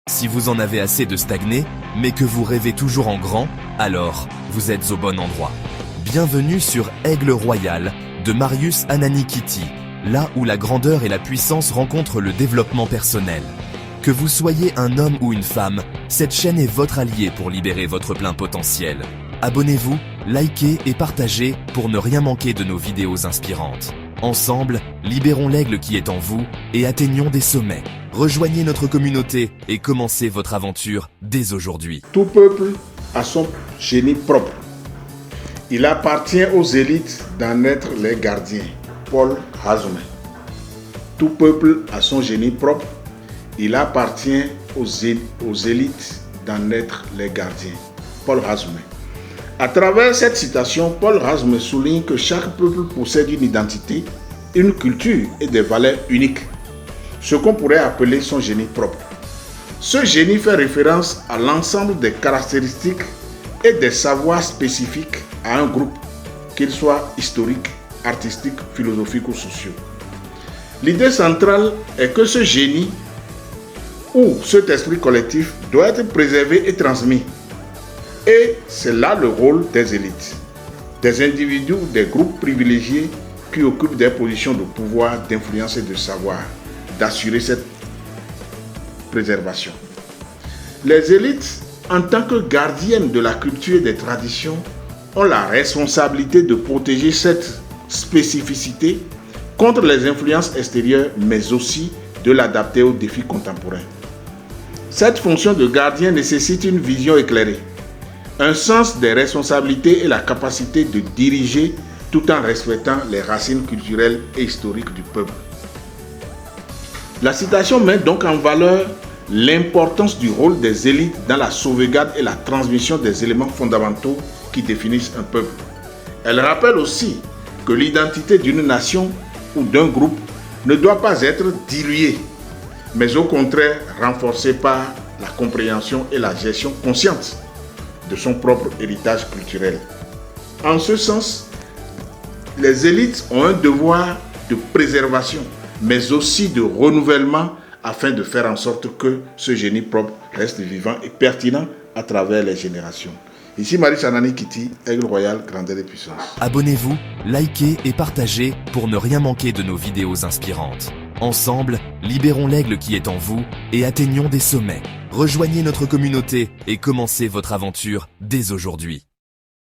Si vous en avez assez de stagner, mais que vous rêvez toujours en grand, alors vous êtes au bon endroit. Bienvenue sur Aigle Royal de Marius Ananikiti, là où la grandeur et la puissance rencontrent le développement personnel. Que vous soyez un homme ou une femme, cette chaîne est votre allié pour libérer votre plein potentiel. Abonnez-vous, likez et partagez pour ne rien manquer de nos vidéos inspirantes. Ensemble, libérons l'aigle qui est en vous et atteignons des sommets. Rejoignez notre communauté et commencez votre aventure dès aujourd'hui. Tout peuple a son génie propre. Il appartient aux élites d'en être les gardiens. Paul Hazoumen. Tout peuple a son génie propre. Il appartient aux élites d'en être les gardiens. Paul Hazoumen. À travers cette citation, Paul Hazoumen souligne que chaque peuple possède une identité, une culture et des valeurs uniques. Ce qu'on pourrait appeler son génie propre. Ce génie fait référence à l'ensemble des caractéristiques et des savoirs spécifiques à un groupe, qu'ils soient historiques, artistiques, philosophiques ou sociaux. L'idée centrale est que ce génie ou cet esprit collectif doit être préservé et transmis. Et c'est là le rôle des élites, des individus ou des groupes privilégiés qui occupent des positions de pouvoir, d'influence et de savoir, d'assurer cette préservation. Les élites, en tant que gardiennes de la culture et des traditions, ont la responsabilité de protéger cette spécificité contre les influences extérieures, mais aussi de l'adapter aux défis contemporains. Cette fonction de gardien nécessite une vision éclairée, un sens des responsabilités et la capacité de diriger tout en respectant les racines culturelles et historiques du peuple. La citation met donc en valeur l'importance du rôle des élites dans la sauvegarde et la transmission des éléments fondamentaux qui définissent un peuple. Elle rappelle aussi que l'identité d'une nation ou d'un groupe ne doit pas être diluée, mais au contraire renforcée par la compréhension et la gestion consciente de son propre héritage culturel. En ce sens, les élites ont un devoir de préservation, mais aussi de renouvellement afin de faire en sorte que ce génie propre reste vivant et pertinent à travers les générations. Ici Marius Ananikiti, Aigle Royal, grandeur et puissance. Abonnez-vous, likez et partagez pour ne rien manquer de nos vidéos inspirantes. Ensemble, libérons l'aigle qui est en vous et atteignons des sommets. Rejoignez notre communauté et commencez votre aventure dès aujourd'hui.